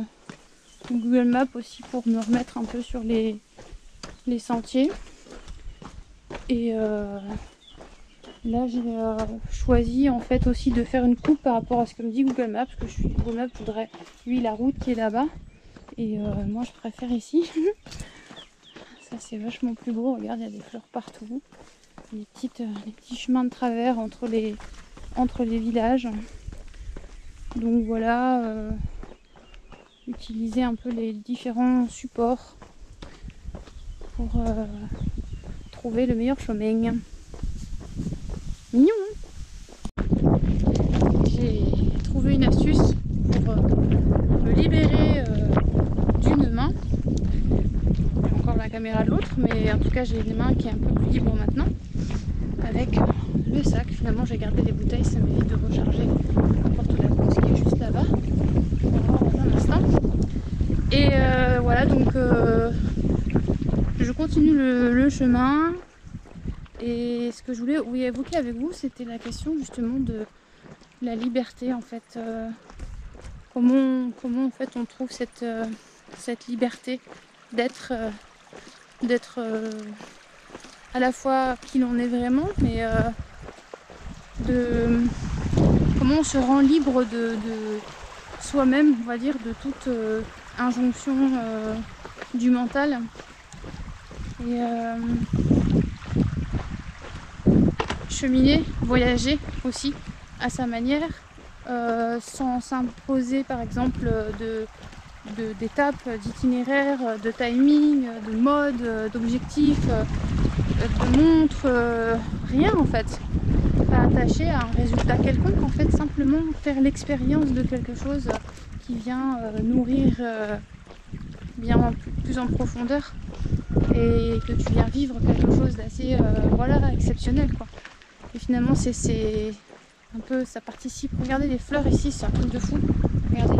[SPEAKER 1] Google Maps aussi pour me remettre un peu sur les sentiers. Et là j'ai choisi en fait aussi de faire une coupe par rapport à ce que me dit Google Maps, parce que Google Maps voudrait lui la route qui est là-bas, et moi je préfère ici. Ça c'est vachement plus beau, regarde, il y a des fleurs partout, les petits chemins de travers entre les villages. Donc voilà, utiliser un peu les différents supports pour trouver le meilleur chemin. Mignon, hein? J'ai trouvé une astuce pour me libérer d'une main. J'ai encore la caméra de l'autre, mais en tout cas j'ai une main qui est un peu plus libre maintenant. Avec le sac, finalement j'ai gardé les bouteilles, ça m'évite de recharger n'importe la course qui est juste là-bas. On va voir dans un instant. Et voilà, donc je continue le chemin. Et ce que je voulais évoquer avec vous, c'était la question justement de la liberté en fait. Comment en fait on trouve cette liberté d'être à la fois qui l'on est vraiment, mais comment on se rend libre de soi-même, on va dire, de toute injonction du mental. Et cheminer, voyager aussi à sa manière, sans s'imposer par exemple d'étapes, d'itinéraires, de timing, de mode, d'objectifs, de montres, rien en fait. Pas attaché à un résultat quelconque, en fait simplement faire l'expérience de quelque chose qui vient nourrir bien plus en profondeur, et que tu viens vivre quelque chose d'assez voilà, exceptionnel quoi. Et finalement c'est un peu, ça participe. Regardez les fleurs ici, c'est un truc de fou. Regardez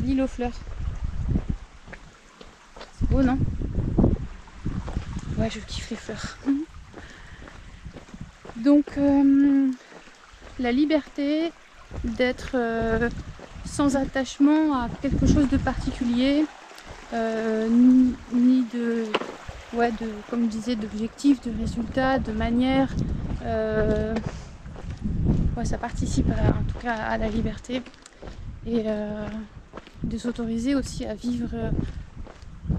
[SPEAKER 1] l'île aux fleurs, c'est beau non? Ouais, je kiffe les fleurs. Donc la liberté d'être sans attachement à quelque chose de particulier, ni de comme je disais, d'objectifs, de résultats, de manière. Ouais, ça participe en tout cas à la liberté, et de s'autoriser aussi à vivre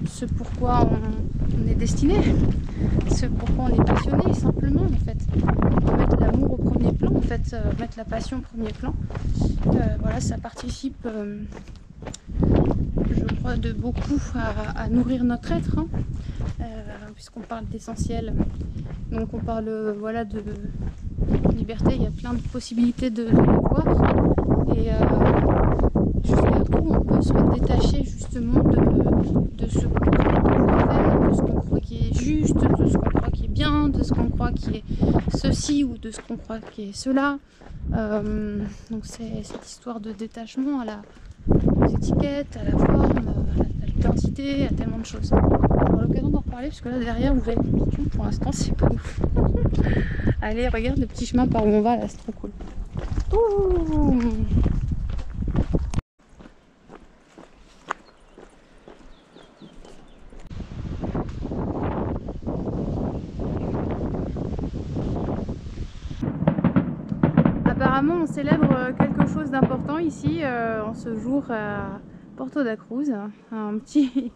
[SPEAKER 1] ce pourquoi on est destiné, ce pourquoi on est passionné simplement en fait. Mettre l'amour au premier plan en fait, mettre la passion au premier plan. Voilà, ça participe je crois de beaucoup à nourrir notre être, hein. Puisqu'on parle d'essentiel, donc on parle voilà de liberté, il y a plein de possibilités de l'avoir, et je se détacher justement de ce qu'on croit qu'on doit faire, de ce qu'on croit qui est juste, de ce qu'on croit qui est bien, de ce qu'on croit qui est ceci ou de ce qu'on croit qui est cela. Donc c'est cette histoire de détachement aux étiquettes, à la forme, à l'identité, à tellement de choses. On aura l'occasion d'en reparler parce que là derrière vous voyez le piton, pour l'instant c'est pas ouf. Allez, regarde le petit chemin par où on va là, c'est trop cool. Ouh. Apparemment on célèbre quelque chose d'important ici en ce jour à Porto da Cruz. Un petit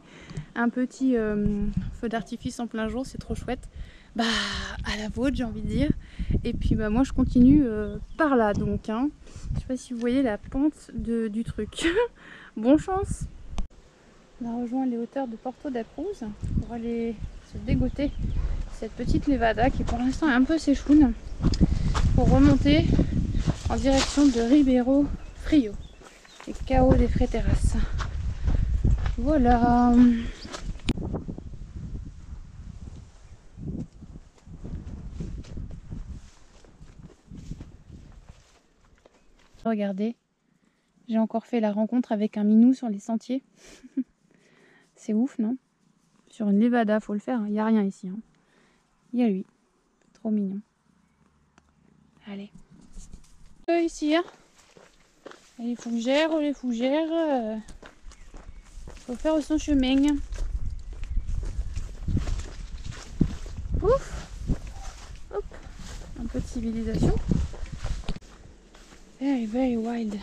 [SPEAKER 1] feu d'artifice en plein jour, c'est trop chouette. Bah à la vôtre j'ai envie de dire. Et puis bah moi je continue par là donc hein. Je sais pas si vous voyez la pente du truc. Bonne chance. On a rejoint les hauteurs de Porto da Cruz pour aller se dégoter cette petite levada qui pour l'instant est un peu séchoune pour remonter en direction de Ribeiro Frio et Cao de Freitas. Voilà. Regardez, j'ai encore fait la rencontre avec un minou sur les sentiers. C'est ouf, non? Sur une levada, faut le faire, il n'y a rien ici. Il y a lui, trop mignon. Allez. Ici, hein. Les fougères, faut faire son chemin. Ouf. Hop, un peu de civilisation. Very wild.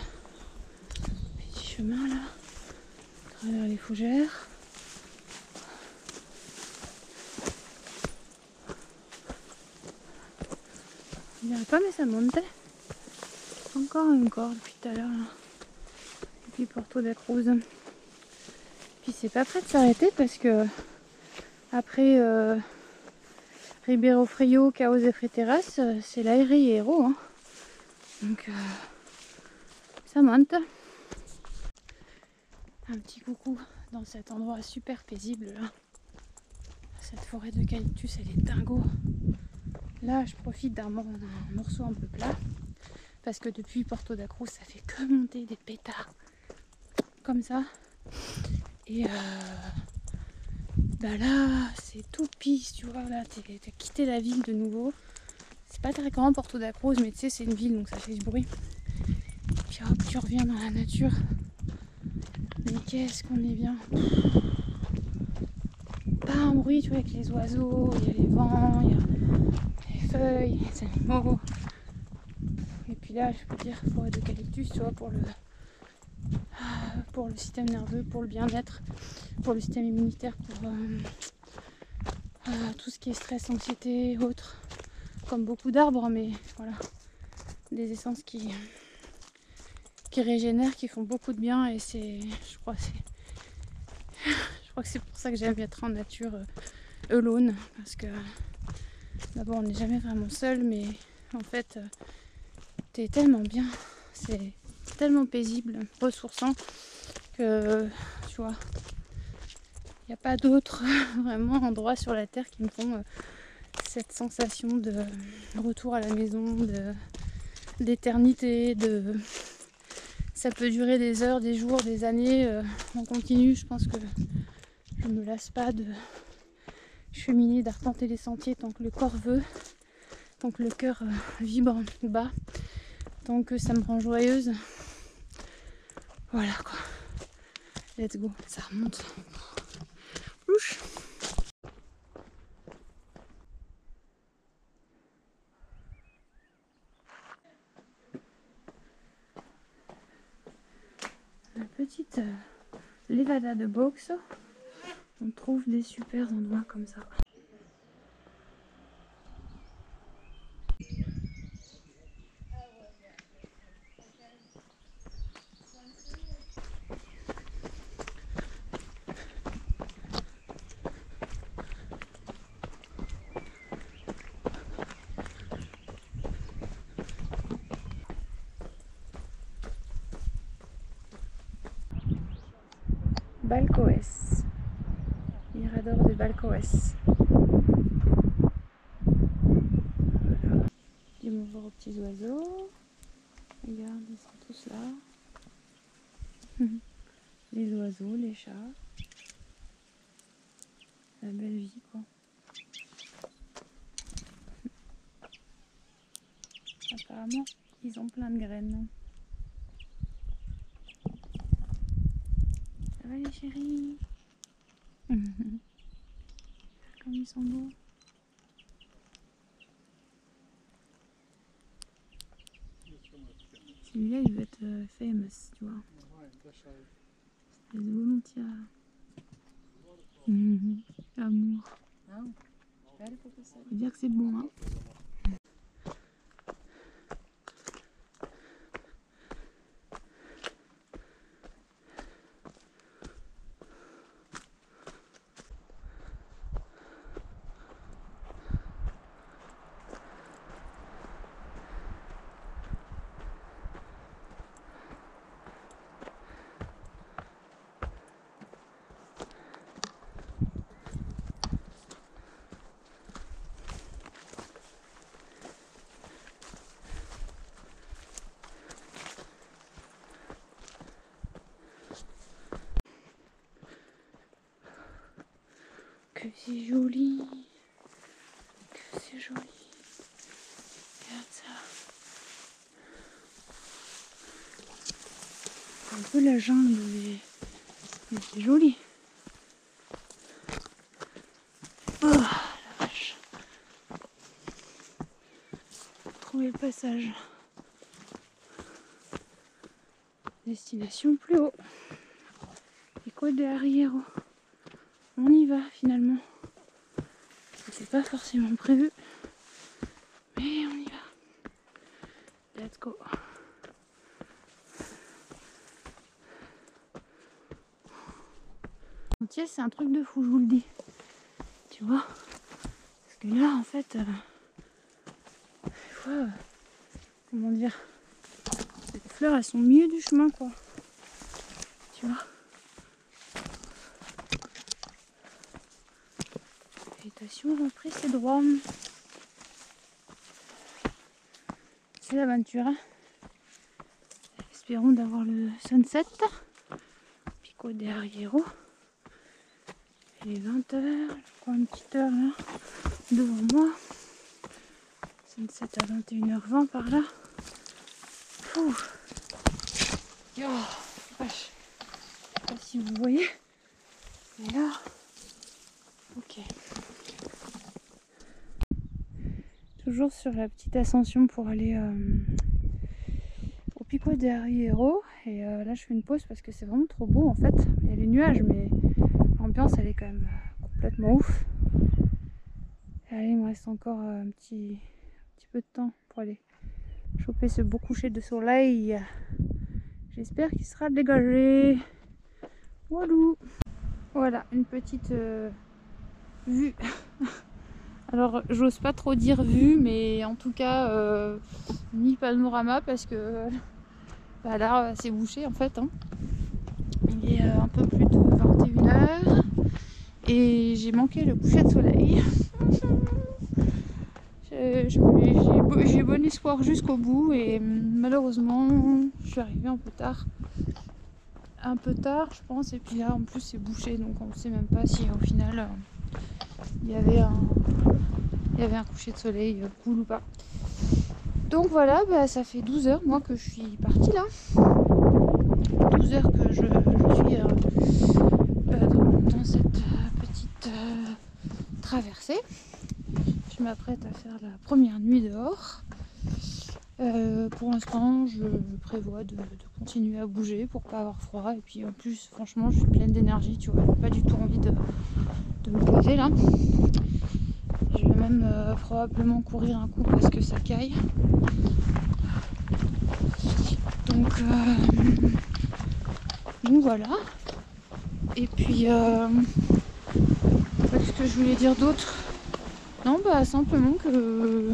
[SPEAKER 1] Petit chemin là, à travers les fougères. Je dirais pas mais ça monte. Encore depuis tout à l'heure là. Et puis Porto da Cruz. Puis c'est pas prêt de s'arrêter parce que après Ribeiro Frio, Cao de Freitas, c'est l'Aeriero. Hein. Donc ça monte. Un petit coucou dans cet endroit super paisible là. Cette forêt d'eucalyptus elle est dingo. Là je profite d'un morceau un peu plat parce que depuis Porto da Cruz ça fait que monter des pétards comme ça. Et bah là c'est tout pisse, tu vois, là t'as quitté la ville de nouveau. C'est pas très grand Porto da Cruz mais tu sais c'est une ville donc ça fait du bruit. Puis hop tu reviens dans la nature. Mais qu'est-ce qu'on est bien. Pas un bruit tu vois avec les oiseaux, il y a les vents, il y a les feuilles, les animaux. Et puis là je peux dire forêt d'eucalyptus tu vois pour le système nerveux, pour le bien-être, pour le système immunitaire, pour tout ce qui est stress, anxiété, autres, comme beaucoup d'arbres, mais voilà, des essences qui régénèrent, qui font beaucoup de bien et je crois que c'est pour ça que j'aime être en nature alone, parce que d'abord on n'est jamais vraiment seul, mais en fait t'es tellement bien, c'est tellement paisible, ressourçant que tu vois, il n'y a pas d'autres vraiment endroits sur la terre qui me font cette sensation de retour à la maison, d'éternité, ça peut durer des heures, des jours, des années en continu. Je pense que je me lasse pas de cheminer, d'arpenter les sentiers tant que le corps veut, tant que le cœur vibre bas, tant que ça me rend joyeuse. Voilà quoi. Let's go, ça remonte. Louche. La petite levada de boxe, on trouve des super endroits comme ça. Balcoès. Mirador de Balcoès. Voilà. Dis bonjour aux petits oiseaux. Regarde, ils sont tous là. Les oiseaux, les chats. La belle vie, quoi. Apparemment, ils ont plein de graines. Ça va les chéris? Comme ils sont beaux. Celui-là, il va être famous, tu vois. Les volontiers. Amour. Faut dire que c'est bon, hein. Que c'est joli. Que c'est joli. Regarde ça. C'est un peu la jungle, mais c'est joli. Oh la vache. Trouver le passage. Destination plus haut. Et quoi derrière? On y va finalement. C'est pas forcément prévu, mais on y va. Let's go. Entier, c'est un truc de fou, je vous le dis. Tu vois? Parce que là, en fait, des fois, comment dire, les fleurs, elles sont au milieu du chemin, quoi. Tu vois? Végétation repris ses droits. C'est l'aventure. Hein. Espérons d'avoir le sunset. Pico de Arriero. Il est 20h. Encore une petite heure là. Devant moi. Sunset à 21h20 par là. Ouh. Oh, vache. Je sais pas si vous voyez. Mais là. Ok. Toujours sur la petite ascension pour aller au Pico de Arriero. Et là je fais une pause parce que c'est vraiment trop beau en fait. Il y a les nuages mais l'ambiance elle est quand même complètement ouf. Et allez, il me reste encore un petit peu de temps pour aller choper ce beau coucher de soleil. J'espère qu'il sera dégagé. Walou. Voilà une petite vue. Alors j'ose pas trop dire vue, mais en tout cas ni panorama parce que bah, là c'est bouché en fait. Hein. Il est un peu plus de 21h et j'ai manqué le coucher de soleil. J'ai bon espoir jusqu'au bout et malheureusement je suis arrivée un peu tard. Un peu tard je pense, et puis là en plus c'est bouché donc on ne sait même pas si au final il y avait un coucher de soleil cool ou pas. Donc voilà, bah, ça fait 12 heures moi que je suis partie là. 12 heures que je suis dans cette petite traversée. Je m'apprête à faire la première nuit dehors. Pour l'instant, je prévois de continuer à bouger pour pas avoir froid. Et puis en plus, franchement, je suis pleine d'énergie, tu vois. J'ai pas du tout envie de me poser là. Je vais même probablement courir un coup parce que ça caille. Donc voilà. Et puis, qu'est-ce que je voulais dire d'autre? Non, bah simplement que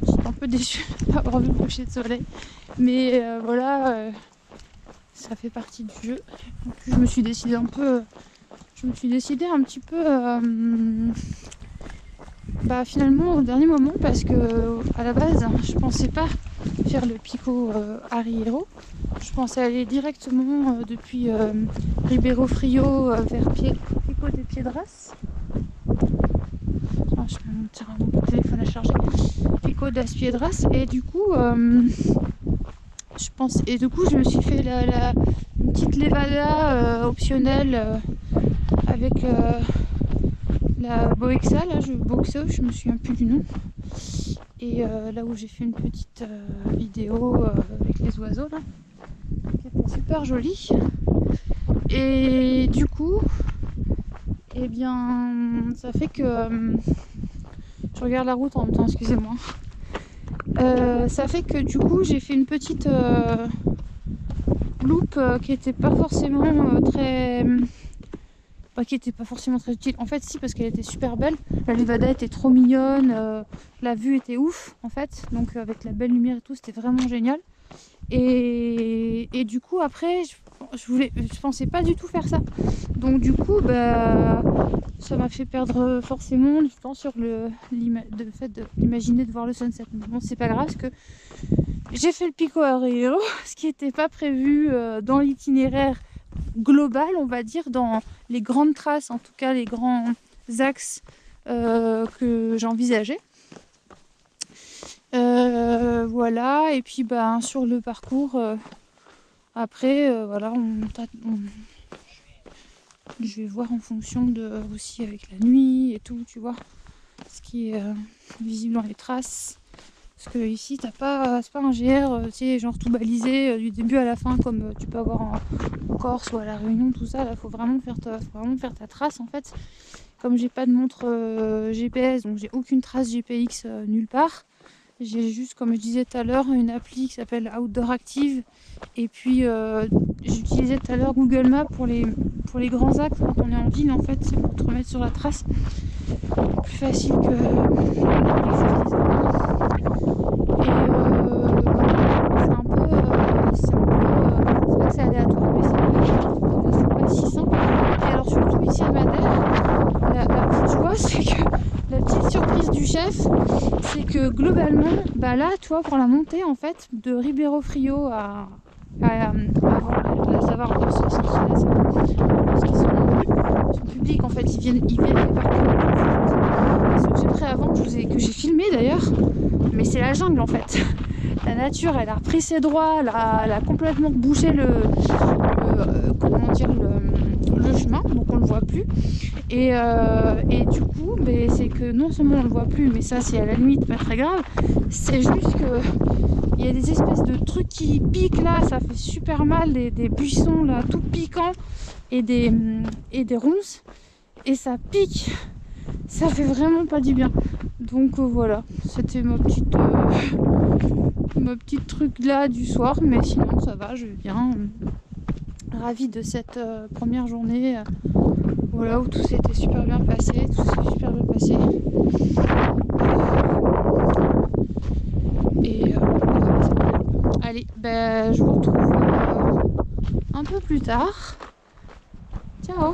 [SPEAKER 1] j'étais un peu déçue de pas avoir vu le coucher de soleil. Mais voilà, ça fait partie du jeu. Donc, je me suis décidée un peu, je me suis décidée un petit peu finalement au dernier moment, parce que à la base je pensais pas faire le Pico Arriero. Je pensais aller directement depuis Ribeiro Frio vers Pico de Piedras. Ah, je vais monter mon téléphone à charger. Pico das Piedras. Et du coup, je me suis fait une petite levada optionnelle avec la Boexa, là, je me souviens plus du nom. Et là où j'ai fait une petite vidéo avec les oiseaux, là, qui était super jolie. Et du coup, eh bien, ça fait que... je regarde la route en même temps, excusez-moi. Ça fait que du coup, j'ai fait une petite loupe qui était pas forcément très... qui était pas forcément très utile. En fait, si, parce qu'elle était super belle. La Levada était trop mignonne. La vue était ouf, en fait. Donc, avec la belle lumière et tout, c'était vraiment génial. Et du coup, après, je pensais pas du tout faire ça. Donc, du coup, ça m'a fait perdre forcément du temps sur le fait d'imaginer de voir le sunset. Mais bon, c'est pas grave, parce que j'ai fait le Pico Arriero, ce qui n'était pas prévu dans l'itinéraire global, on va dire, dans les grandes traces, en tout cas les grands axes que j'envisageais. Voilà, et puis sur le parcours, après, voilà, je vais voir en fonction de aussi avec la nuit et tout, tu vois, ce qui est visible dans les traces. Parce que ici, c'est pas un GR, tu sais, genre tout balisé du début à la fin, comme tu peux avoir en Corse ou à La Réunion, tout ça. Là, faut vraiment faire ta trace, en fait. Comme j'ai pas de montre GPS, donc j'ai aucune trace GPX nulle part. J'ai juste, comme je disais tout à l'heure, une appli qui s'appelle Outdoor Active. Et puis, j'utilisais tout à l'heure Google Maps pour les grands axes. Quand on est en ville, en fait, c'est pour te remettre sur la trace. Plus facile que c'est pas que c'est aléatoire, mais c'est pas si simple. Et alors surtout ici à Madère, la petite joie, c'est que la petite surprise du chef, c'est que globalement, là, tu vois, pour la montée en fait de Ribeiro Frio à avant la Savane en Corse, parce qu'ils sont publics en fait, ils viennent les parcourir. Ceux que j'ai pris avant, que j'ai filmé d'ailleurs, mais c'est la jungle en fait. La nature, elle a repris ses droits, elle a complètement bouché le chemin, donc on le voit plus. Et du coup, c'est que non seulement on le voit plus, mais ça c'est à la limite pas très grave, c'est juste que il y a des espèces de trucs qui piquent là, ça fait super mal, des buissons là tout piquants et des ronces, et ça pique, ça fait vraiment pas du bien. Donc voilà, c'était ma petite truc là du soir, mais sinon ça va, je vais bien. Ravie de cette première journée, voilà, où tout s'était super bien passé, Et allez, je vous retrouve un peu plus tard. Ciao.